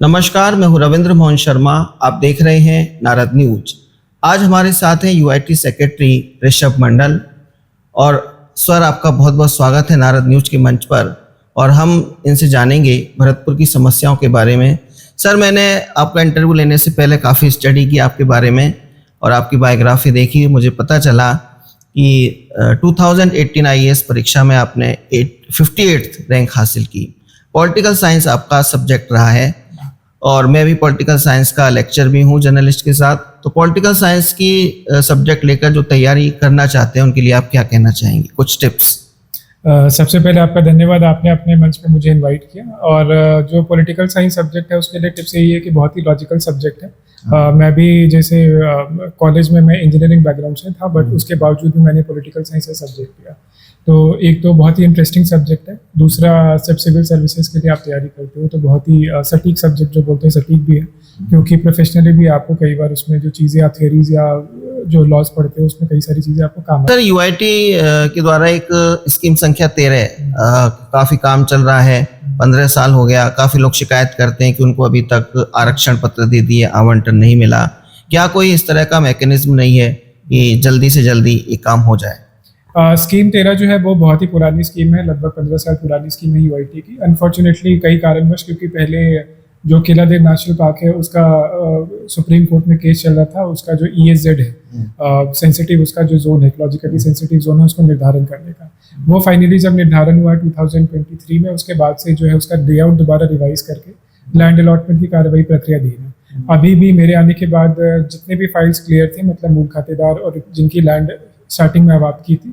नमस्कार, मैं हूं रविंद्र मोहन शर्मा। आप देख रहे हैं नारद न्यूज। आज हमारे साथ हैं यूआईटी सेक्रेटरी ऋषभ मंडल। और सर, आपका बहुत बहुत स्वागत है नारद न्यूज के मंच पर। और हम इनसे जानेंगे भरतपुर की समस्याओं के बारे में। सर, मैंने आपका इंटरव्यू लेने से पहले काफ़ी स्टडी की आपके बारे में और आपकी बायोग्राफी देखी। मुझे पता चला कि 2018 आईएएस परीक्षा में आपने 58th रैंक हासिल की। पॉलिटिकल साइंस आपका सब्जेक्ट रहा है और मैं भी पॉलिटिकल साइंस का लेक्चर भी हूँ जर्नलिस्ट के साथ। तो पॉलिटिकल साइंस की सब्जेक्ट लेकर जो तैयारी करना चाहते हैं उनके लिए आप क्या कहना चाहेंगे, कुछ टिप्स? सबसे पहले आपका धन्यवाद, आपने अपने मंच पे मुझे इनवाइट किया। और जो पॉलिटिकल साइंस सब्जेक्ट है उसके लिए टिप्स यही है कि बहुत ही लॉजिकल सब्जेक्ट है। मैं भी जैसे कॉलेज में मैं इंजीनियरिंग बैकग्राउंड से था, बट उसके बावजूद भी मैंने पॉलिटिकल साइंस का सब्जेक्ट लिया। तो एक तो बहुत ही इंटरेस्टिंग सब्जेक्ट है। दूसरा, जब सिविल सर्विसेज के लिए आप तैयारी करते हो तो बहुत ही सटीक सब्जेक्ट, जो बोलते हैं सटीक भी है, क्योंकि प्रोफेशनली भी आपको कई बार उसमें जो चीज़ें आप थियरीज या जो लॉज पढ़ते हो उसमें कई सारी चीज़ें आपको काम सर, यूआईटी के द्वारा एक स्कीम संख्या 13 काफ़ी काम चल रहा है। 15 साल हो गया। काफ़ी लोग शिकायत करते हैं कि उनको अभी तक आरक्षण पत्र दे दिए, आवंटन नहीं मिला। क्या कोई इस तरह का मैकेनिज्म नहीं है कि जल्दी से जल्दी ये काम हो जाए? स्कीम 13 जो है वो बहुत ही पुरानी स्कीम है, लगभग 15 साल पुरानी स्कीम है यूआईटी की। अनफॉर्चुनेटली कई कारणवश, क्योंकि पहले जो किला देव नेशनल पार्क है उसका सुप्रीम कोर्ट में केस चल रहा था। उसका जो ESZ है, सेंसिटिव उसका जो जोन है, इकोलॉजिकली सेंसिटिव जोन है, उसको निर्धारण करने का, वो फाइनली जब निर्धारण हुआ 2023 में, उसके बाद से जो है उसका लेआउट दोबारा रिवाइज करके लैंड अलॉटमेंट की कार्रवाई प्रक्रिया दी है। अभी भी मेरे आने के बाद जितने भी फाइल्स क्लियर थे, मतलब मूल खातेदार और जिनकी लैंड स्टार्टिंग में बात की थी,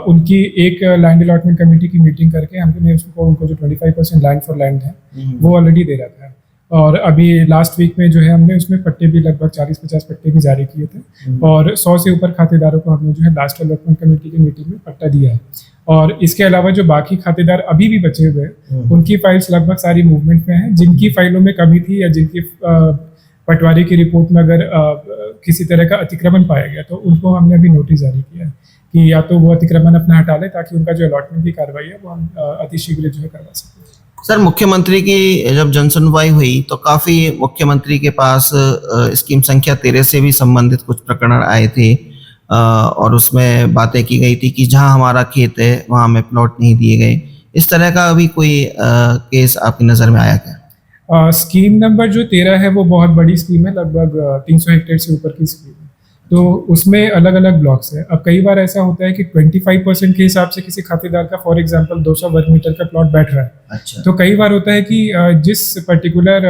उनकी एक लैंड अलॉटमेंट कमेटी की मीटिंग करके हमने उनको जो 25% लैंड फॉर लैंड है वो ऑलरेडी दे रखा है। और अभी लास्ट वीक में जो है हमने उसमें पट्टे भी लगभग 40-50 पट्टे भी जारी किए थे। और 100 से ऊपर खातेदारों को हमने जो है लास्ट अलॉटमेंट कमेटी की मीटिंग में पट्टा दिया है। और इसके अलावा जो बाकी खातेदार अभी भी बचे हुए हैं, उनकी फाइल्स लगभग सारी मूवमेंट में हैं। जिनकी फाइलों में कमी थी या जिनकी पटवारी की रिपोर्ट में अगर किसी तरह का अतिक्रमण पाया गया तो उनको हमने अभी नोटिस जारी किया है कि या तो वो अतिक्रमण अपना हटा ले, ताकि उनका जो अलॉटमेंट की कार्रवाई है वो हम अतिशीघ्र जो है करवा सकें। सर, मुख्यमंत्री की जब जनसुनवाई हुई तो काफ़ी मुख्यमंत्री के पास स्कीम संख्या 13 से भी संबंधित कुछ प्रकरण आए थे और उसमें बातें की गई थी कि जहां हमारा खेत है वहां हमें प्लॉट नहीं दिए गए। इस तरह का अभी कोई केस आपकी नज़र में आया क्या? स्कीम नंबर जो 13 है वो बहुत बड़ी स्कीम है, लगभग 300 हेक्टेयर से ऊपर की स्कीम है। तो उसमें अलग अलग ब्लॉक्स है। अब कई बार ऐसा होता है कि 25% के हिसाब से किसी खातेदार का फॉर एग्जांपल 200 वर्ग मीटर का प्लॉट बैठ रहा है। अच्छा। तो कई बार होता है कि जिस पर्टिकुलर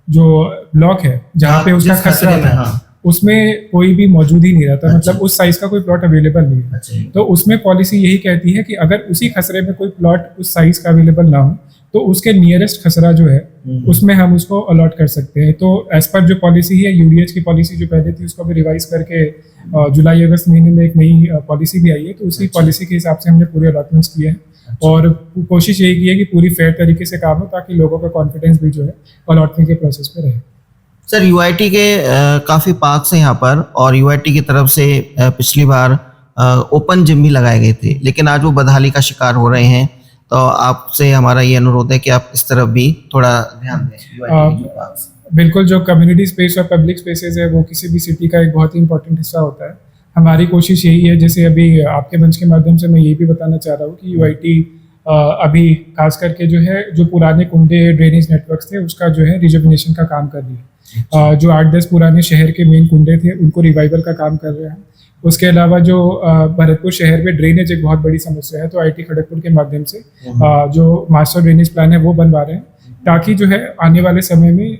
जो ब्लॉक है जहाँ पे उसका खसरा है, उसमें कोई भी मौजूद ही नहीं रहता। अच्छा। मतलब उस साइज का कोई प्लॉट अवेलेबल नहीं है। अच्छा। तो उसमें पॉलिसी यही कहती है कि अगर उसी खसरे में कोई प्लॉट उस साइज का अवेलेबल ना हो तो उसके नियरेस्ट खसरा जो है उसमें हम उसको अलॉट कर सकते हैं। तो एज पर जो पॉलिसी है, यूडीएच की पॉलिसी जो पहले थी उसको भी रिवाइज करके जुलाई अगस्त महीने में एक नई पॉलिसी भी आई है। तो उसी पॉलिसी के हिसाब से हमने पूरे अलॉटमेंट्स किए हैं। और कोशिश यही की है कि पूरी फेयर तरीके से काम हो, ताकि लोगों का कॉन्फिडेंस भी जो है अलॉटमेंट के प्रोसेस पे रहे। सर, यूआईटी के काफ़ी पार्क्स हैं यहाँ पर और यूआईटी की तरफ से पिछली बार ओपन जिम भी लगाए गए थे, लेकिन आज वो बदहाली का शिकार हो रहे हैं। तो आपसे हमारा ये अनुरोध है कि आप इस तरफ भी थोड़ा ध्यान दें। बिल्कुल, जो कम्युनिटी स्पेस और पब्लिक स्पेसेस है वो किसी भी सिटी का एक बहुत ही इंपॉर्टेंट हिस्सा होता है। हमारी कोशिश यही है, जैसे अभी आपके मंच के माध्यम से मैं ये भी बताना चाह रहा हूँ कि यूआईटी अभी खास करके जो है जो पुराने कुंडे ड्रेनेज नेटवर्क्स थे उसका जो है रिजुविनेशन का काम कर रही है। जो 8-10 पुराने शहर के मेन कुंडे थे उनको रिवाइवल का काम कर रहे हैं। उसके अलावा जो भरतपुर शहर में ड्रेनेज एक बहुत बड़ी समस्या है, तो आईटी खड़गपुर के माध्यम से जो मास्टर ड्रेनेज प्लान है वो बनवा रहे हैं, ताकि जो है आने वाले समय में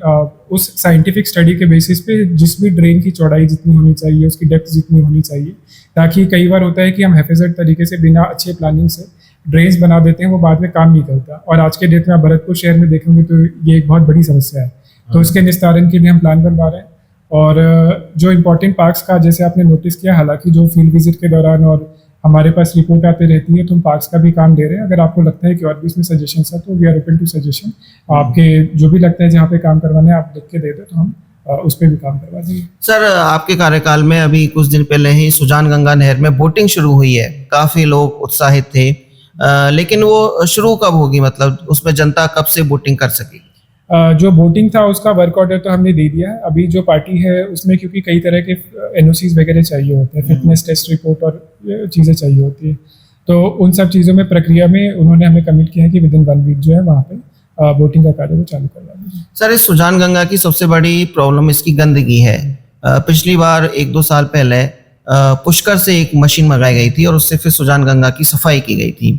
उस साइंटिफिक स्टडी के बेसिस पे जिस भी ड्रेन की चौड़ाई जितनी होनी चाहिए, उसकी डेप्थ जितनी होनी चाहिए, ताकि कई बार होता है कि हम हेफाजत तरीके से बिना अच्छे प्लानिंग से ड्रेन्स बना देते हैं, वो बाद में काम नहीं करता। और आज के डेट में आप भरतपुर शहर में देखेंगे तो ये एक बहुत बड़ी समस्या है। तो इसके निस्तारण के लिए हम प्लान बनवा रहे हैं। और जो इम्पोर्टेंट पार्क्स का जैसे आपने नोटिस किया, हालांकि जो फील्ड विजिट के दौरान और हमारे पास रिपोर्ट आती रहती है तो हम पार्क्स का भी काम दे रहे हैं। अगर आपको लगता है कि और भी इसमें सजेशन है तो we are open to suggestion. आपके जो भी लगता है जहाँ पे काम करवाना है आप लिख के दे दो तो हम उस पर भी काम करवा देंगे। सर, आपके कार्यकाल में अभी कुछ दिन पहले ही सुजान गंगा नहर में बोटिंग शुरू हुई है। काफ़ी लोग उत्साहित थे, लेकिन वो शुरू कब होगी? मतलब उसमें जनता कब से बोटिंग कर सकेगी? जो वोटिंग था उसका वर्क ऑर्डर तो हमने दे दिया है। अभी जो पार्टी है उसमें क्योंकि कई तरह के एनओसीज वगैरह चाहिए होते हैं, फिटनेस टेस्ट रिपोर्ट और चीज़ें चाहिए होती है, तो उन सब चीज़ों में प्रक्रिया में उन्होंने हमें कमिट किया है कि विदिन 1 वीक जो है वहाँ पे वोटिंग का कार्य वो चालू करवा देंगे। सर, इस सुजान गंगा की सबसे बड़ी प्रॉब्लम इसकी गंदगी है। पिछली बार 1-2 साल पहले पुष्कर से एक मशीन मंगाई गई थी और उससे फिर सुजान गंगा की सफाई की गई थी।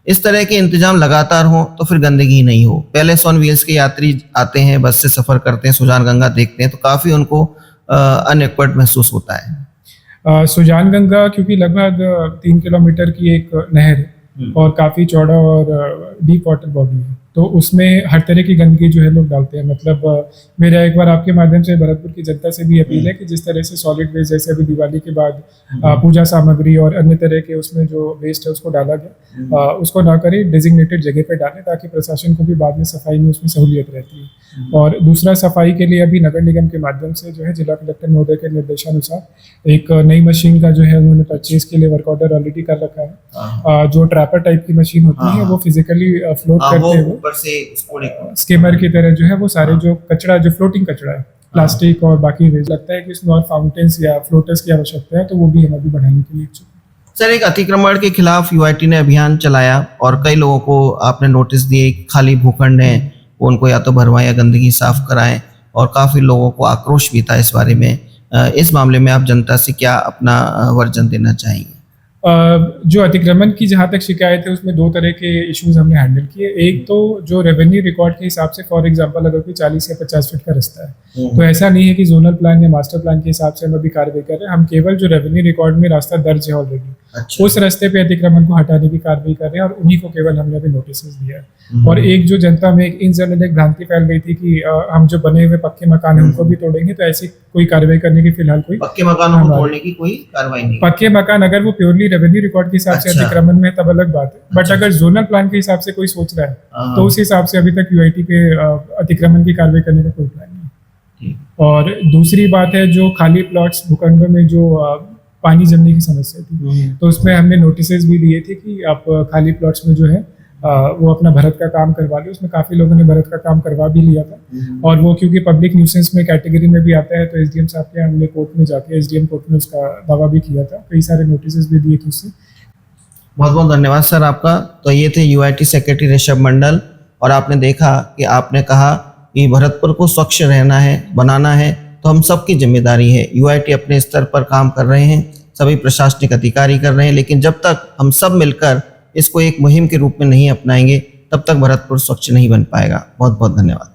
इस तरह के इंतजाम लगातार हो तो फिर गंदगी नहीं हो। पहले सोन व्हील्स के यात्री आते हैं, बस से सफर करते हैं, सुजान गंगा देखते हैं तो काफी उनको अनइक्विप्ड महसूस होता है। सुजान गंगा क्योंकि लगभग 3 किलोमीटर की एक नहर है और काफ़ी चौड़ा और डीप वाटर बॉडी है, तो उसमें हर तरह की गंदगी जो है लोग डालते हैं। मतलब मेरा एक बार आपके माध्यम से भरतपुर की जनता से भी अपील है कि जिस तरह से सॉलिड वेस्ट जैसे अभी दिवाली के बाद पूजा सामग्री और अन्य तरह के उसमें जो वेस्ट है उसको डाला गया, उसको ना करें, डेजिग्नेटेड जगह पर डालें ताकि प्रशासन को भी बाद में सफाई में उसमें सहूलियत रहती है। और दूसरा, सफाई के लिए अभी नगर निगम के माध्यम से जो है जिला कलेक्टर महोदय के निर्देशानुसार एक नई मशीन का जो है उन्होंने परचेज के लिए वर्क ऑर्डर ऑलरेडी कर रखा है। जो ट्रैपर टाइप की मशीन होती है वो फिजिकली फ्लोट करते हुए से स्कीमर की तरह जो है वो सारे जो कचरा, जो फ्लोटिंग कचरा है, प्लास्टिक और बाकी वेस्ट, लगता है कि इसमें और फाउंटेन्स या फ्लोटर्स की आवश्यकता है, तो वो भी हम अभी बढ़ाने के लिए इच्छुक हैं। सर, एक अतिक्रमण के खिलाफ यूआईटी ने अभियान चलाया और कई लोगों को आपने नोटिस दिए, खाली भूखंड है वो उनको या तो भरवाएं या गंदगी साफ कराएं, और काफी लोगों को आक्रोश भी था इस बारे में। इस मामले में आप जनता से क्या अपना वर्जन देना चाहेंगे? जो अतिक्रमण की जहाँ तक शिकायत है उसमें 2 तरह के इश्यूज हमने हैंडल किए। एक तो जो रेवेन्यू रिकॉर्ड के हिसाब से, फॉर एग्जांपल अगर कोई 40 या 50 फीट का रास्ता है तो ऐसा नहीं है कि जोनल प्लान या मास्टर प्लान के हिसाब से हम अभी कार्रवाई कर रहे हैं। हम केवल जो रेवेन्यू रिकॉर्ड में रास्ता दर्ज है ऑलरेडी, अच्छा। उस रास्ते पे अतिक्रमण को हटाने की कार्रवाई कर रहे हैं और उन्हीं को केवल हमने अभी नोटिस दिया है। और एक जो जनता में इन जनरल एक भ्रांति फैल गई थी कि हम जो बने हुए पक्के मकान है उनको भी तोड़ेंगे, तो ऐसी कोई कार्रवाई करने की फिलहाल कोई पक्के मकानों को तोड़ने की कोई कार्रवाई नहीं। पक्के मकान अगर वो प्योरली रेवेन्यू रिकॉर्ड के हिसाब से अच्छा। अतिक्रमण में तब अलग बात है, बट अगर जोनल प्लान के हिसाब से कोई सोच रहा है तो उस हिसाब से अभी तक यूआईटी पे अतिक्रमण की कार्रवाई करने का कोई प्लान नहीं। और दूसरी बात है जो खाली प्लॉट्स भूखंड में जो पानी जमने की समस्या थी, तो उसमें हमने नोटिसेस भी दिए थे कि आप खाली प्लॉट्स में जो है वो अपना भरत का काम करवा ले। उसमें काफ़ी लोगों ने भरत का काम करवा भी लिया था और वो क्योंकि पब्लिक न्यूसेंस में कैटेगरी में भी आता है, तो एसडीएम साहब के हमने कोर्ट में जाके एसडीएम कोर्ट में उसका दावा भी किया था, कई सारे नोटिस भी दिए थे उससे। बहुत बहुत धन्यवाद सर आपका। तो ये थे यूआईटी सेक्रेटरी ऋषभ मंडल, और आपने देखा कि आपने कहा कि भरतपुर को स्वच्छ रहना है, बनाना है, तो हम सबकी जिम्मेदारी है। यूआईटी अपने स्तर पर काम कर रहे हैं, सभी प्रशासनिक अधिकारी कर रहे हैं, लेकिन जब तक हम सब मिलकर इसको एक मुहिम के रूप में नहीं अपनाएंगे तब तक भरतपुर स्वच्छ नहीं बन पाएगा। बहुत बहुत धन्यवाद।